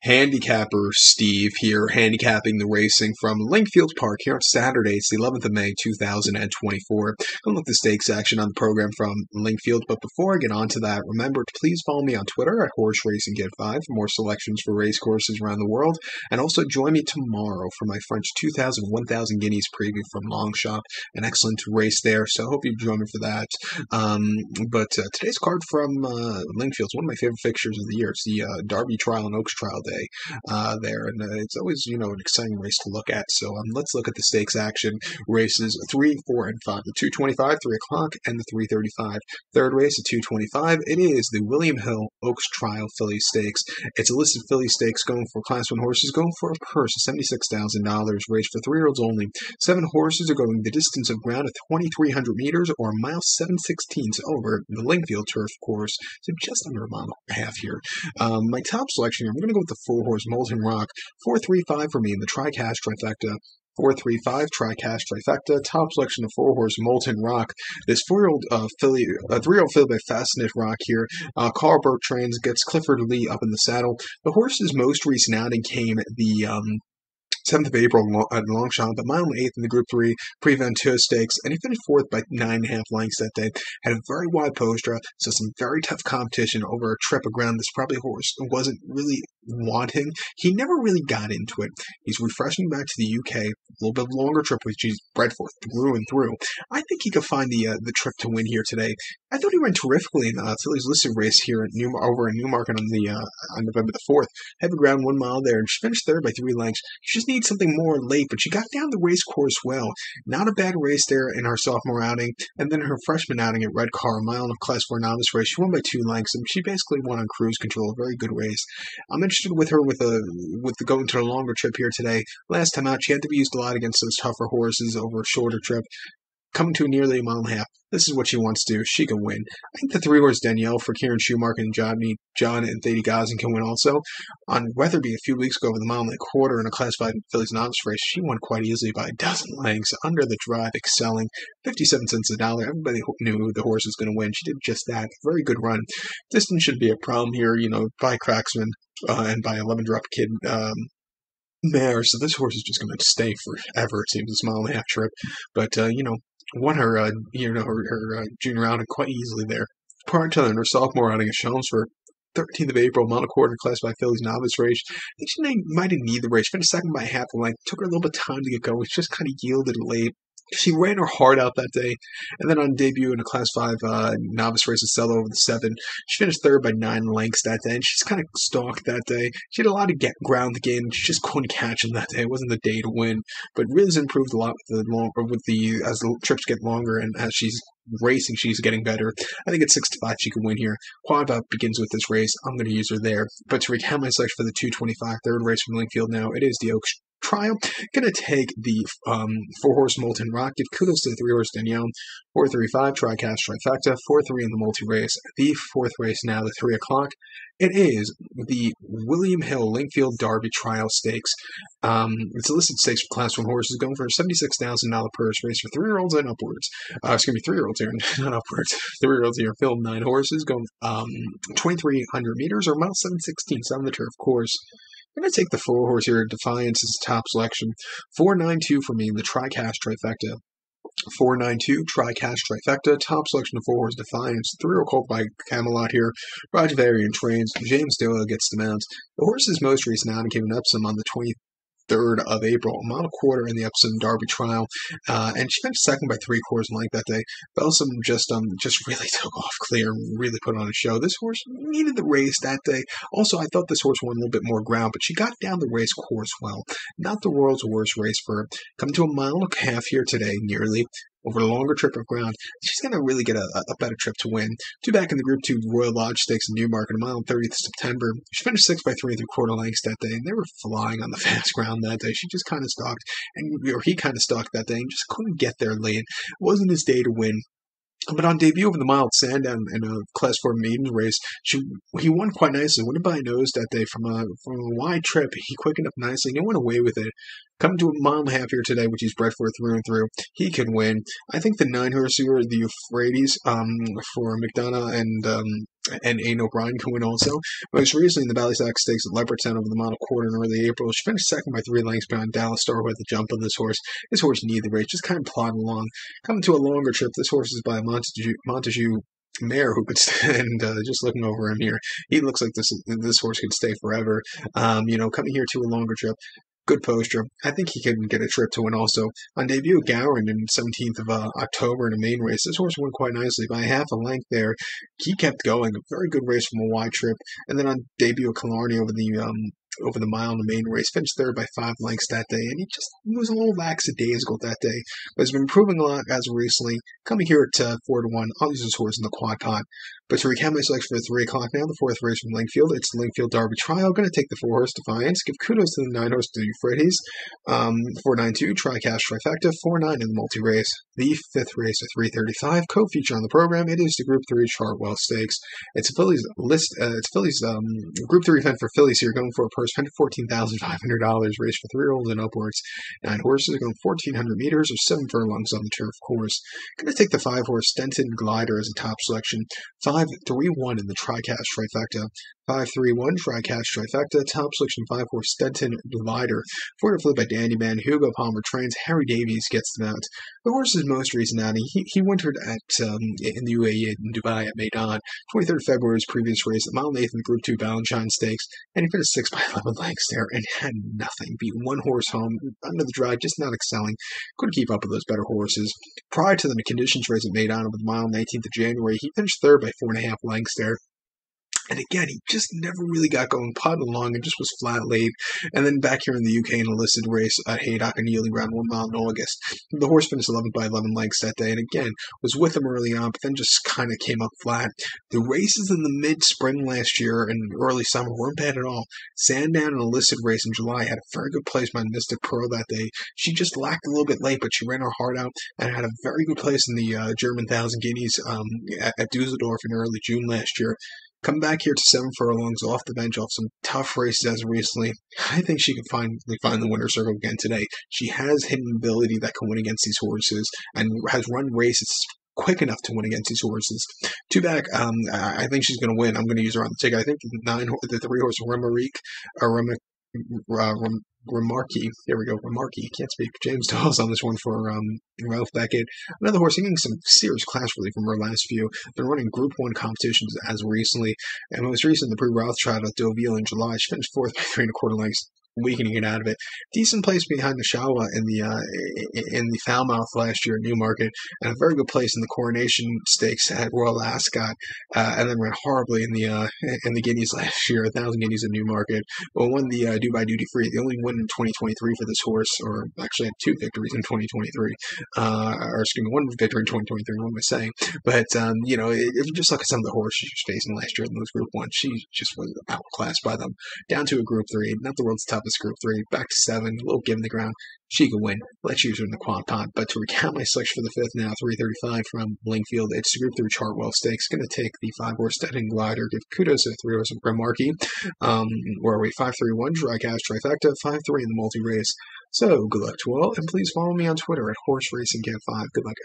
Handicapper Steve here, handicapping the racing from Lingfield Park here on Saturday. It's the 11th of May, 2024. I'll look at the stakes action on the program from Lingfield, but before I get on to that, remember to please follow me on Twitter at Horse Racing Get 5 for more selections for race courses around the world, and also join me tomorrow for my French 2000 1000 Guineas preview from Longchamp. An excellent race there, so I hope you join me for that. But today's card from Lingfield is one of my favorite fixtures of the year. It's the Derby Trial and Oaks Trial Day there, and it's always an exciting race to look at. So let's look at the stakes action. Races 3, 4, and 5. The 225, 3 o'clock, and the 335. Third race at 225. It is the William Hill Oaks Trial Filly Stakes. It's a listed Filly Stakes going for Class 1 horses, going for a purse of $76,000. Race for 3-year-olds only. 7 horses are going the distance of ground at 2,300 meters, or a mile 7/16 over the Lingfield turf course, so just under a mile and a half here. My top selection here, I'm going to go with the 4-horse Molten Rock. 4-3-5 for me in the Tri-Cash Trifecta. 4-3-5 Tri-Cash Trifecta. Top selection of 4-horse Molten Rock. This 3-year-old filly by Fascinate Rock here. Carl Bertrands gets Clifford Lee up in the saddle. The horse's most recent outing came the 7th of April at Longchamp, at mile and 8th in the Group 3 Pre-Ventura Stakes, and he finished 4th by 9.5 lengths that day. Had a very wide post draw, so some very tough competition over a trip of ground this probably horse wasn't really wanting. He never really got into it. He's refreshing back to the UK, a little bit longer trip, which he's bred for through and through. I think he could find the trip to win here today. I thought he ran terrifically in Philly's listed race here at over in Newmarket on November the 4th. Heavy ground 1 mile there, and she finished 3rd by 3 lengths. She just needs something more late, but she got down the race course well. Not a bad race there in her sophomore outing, and then her freshman outing at Red Car, a mile and a Class 4 novice race. She won by 2 lengths, and she basically won on cruise control. A very good race. I'm interested with her with going to a longer trip here today. Last time out, she had to be used a lot against those tougher horses over a shorter trip. Coming to nearly a mile and a half. This is what she wants to do. She can win. I think the 3-horse Danielle for Kieran Schumacher and John and Thady Gazin can win also. On Weatherby a few weeks ago with a mile and a quarter in a Class 5 Phillies novice race, she won quite easily by a dozen lengths, under the drive, excelling, 57 cents a dollar. Everybody knew the horse was going to win. She did just that. Very good run. Distance should be a problem here, by Cracksman and by 11 Drop Kid mare. So this horse is just going to stay forever, it seems, this mile and a half trip. But, won her, junior outing quite easily there. Prior to her sophomore outing at Chelmsford, 13th of April, mile and a quarter, Class 5 Phillies novice race. I think she might have needed the race. Finished 2nd by half a length. Took her a little bit of time to get going. She just kind of yielded late. She ran her heart out that day, and then on debut in a Class 5 novice race at Cello over the 7, she finished 3rd by 9 lengths that day, and she's kind of stalked that day. She had a lot of ground to gain, she just couldn't catch him that day. It wasn't the day to win, but really has improved a lot as the trips get longer and as she's racing, she's getting better. I think at 6-5 she can win here. Quadva begins with this race. I'm going to use her there. But to recap my selection for the 225 third race from Lingfield now, it is the Oaks Trial. Going to take the 4-horse Molten Rock. Give kudos to the 3-horse Danielle. 4-3-5 Tri-Cash Trifecta. 4-3 in the multi-race. The 4th race now, the 3 o'clock. It is the William Hill Lingfield Derby Trial Stakes. It's a listed stakes for Class 1 horses, going for a $76,000 purse. Race for 3-year-olds and upwards. 3-year-olds here, not upwards. 3-year-olds here. Filled 9 horses, going 2,300 meters, or mile 7/16 on the turf course. I'm going to take the 4-horse here. Defiance is the top selection. 4-9-2 for me in the Tri-Cash Trifecta. 4-9-2 Tri-Cash Trifecta. Top selection of 4-horse Defiance. 3-year-old colt by Camelot here. Roger Varian trains. James Doyle gets the mount. The horse's most recent outing came in Epsom on the 23rd of April, a mile and a quarter in the Epsom Derby Trial, and she finished 2nd by 3/4 length that day. Belsom just really took off clear, really put on a show. This horse needed the race that day. Also, I thought this horse won a little bit more ground, but she got down the race course well. Not the world's worst race for her. Coming to a mile and a half here today, nearly. Over a longer trip of ground, she's going to really get a better trip to win. 2 back in the Group 2 Royal Lodge Stakes in Newmarket, a mile and 30th of September. She finished 6th by 3/4 lengths that day, and they were flying on the fast ground that day. She just kind of stalked, or he kind of stalked that day, and just couldn't get there late. It wasn't his day to win. But on debut over the mile at Sandown in a Class 4 maiden race, he won quite nicely. Went by a nose that day from a wide trip. He quickened up nicely, and he went away with it. Coming to a mile and a half here today, which he's bred for through and through. He can win. I think the 9-horse here, the Euphrates, for McDonough and and Ain't O'Brien can win also. Most recently in the Ballysack Stakes at Leopardstown over the Model Quarter in early April, she finished second by 3 lengths behind Dallas Star, who had the jump on this horse. This horse needed the race, just kind of plodding along. Coming to a longer trip, this horse is by Montague Mare, who could stand, just looking over him here, he looks like this horse could stay forever. Coming here to a longer trip, good poster. I think he can get a trip to win also. On debut, Gowan in 17th of October in a main race. This horse won quite nicely by half a length there. He kept going. A very good race from a wide trip. And then on debut, Killarney over the mile in the main race, finished third by 5 lengths that day, and he was a little lackadaisical that day, but has been improving a lot as of recently. Coming here at 4-1, I'll use this horse in the quad pot. But to recap my selection for 3 o'clock now, the 4th race from Lingfield, it's the Lingfield Derby Trial. Going to take the 4-horse Defiance. Give kudos to the 9-horse to Euphrates. 4-9-2, Tricash Trifecta. 4-9 in the multi-race. The 5th race at 3:35, co-feature on the program. It is the Group 3 Chartwell Stakes. It's Phillies Group 3 event for Phillies here, going for a purse spent $14,500, race for 3-year-olds and upwards. 9 horses going 1,400 meters or 7 furlongs on the turf course. Going to take the 5-horse Stenton Glider as a top selection. 5-3-1 in the Tricash Trifecta. 5-3-1 Tricash Trifecta. Top selection 5-horse Stenton Glider. Forward flip by Dandy Man. Hugo Palmer trains. Harry Davies gets them out. The horse's most recent outing, he wintered in the UAE in Dubai at Maidan. 23rd February's previous race, the mile 8th in the Group 2 Balanchine Stakes, and he finished 6 by 11 lengths there and had nothing. Beat 1 horse home under the drag, just not excelling. Couldn't keep up with those better horses. Prior to the conditions race at Maidan over the mile 19th of January, he finished 3rd by 4.5 lengths there. And again, he just never really got going, plodding along, and just was flat late. And then back here in the UK in a listed race at Haydock and Yielding Ground 1 mile in August. The horse finished 11 by 11 lengths that day, and again, was with him early on, but then just kind of came up flat. The races in the mid-spring last year and early summer weren't bad at all. Sandown in a listed race in July had a very good place by Mystic Pearl that day. She just lacked a little bit late, but she ran her heart out and had a very good place in the German 1,000 Guineas at Dusseldorf in early June last year. Come back here to 7 furlongs off the bench, off some tough races as of recently. I think she can finally find the winner's circle again today. She has hidden ability that can win against these horses and has run races quick enough to win against these horses. 2 back, I think she's going to win. I'm going to use her on the ticket. I think the 3-horse Remarque. There we go. Remarque. Can't speak. James Dawes on this one for Ralph Beckett. Another horse getting some serious class relief from her last few. Been running Group 1 competitions as recently. And most recent, the Pre-Ralph trial at Deauville in July. She finished 4th by 3.25 lengths. Weakening it out of it. Decent place behind the Shawa in the Falmouth last year at Newmarket, and a very good place in the Coronation Stakes at Royal Ascot, and then ran horribly in the Guineas last year, 1,000 Guineas at Newmarket. But won the Dubai Duty Free, the only win in 2023 for this horse, or actually had 2 victories in 2023, or excuse me, 1 victory in 2023. What am I saying? But if you just look at some of the horses she was facing last year in those Group 1, she just was outclassed by them. Down to a Group 3, not the world's toughest Group 3, back to 7, a little give in the ground. She could win. Let's use her in the quad pot. But to recount my selection for the 5th now, 3:35 from Lingfield, it's the Group 3 Chartwell Stakes. Going to take the 5-horse Stenton Glider. Give kudos to the 3-horse Remarque. Where are we? 5-3-1, Tricash Trifecta, 5-3 in the multi-race. So, good luck to all, and please follow me on Twitter at HorseRacingCat5. Good luck.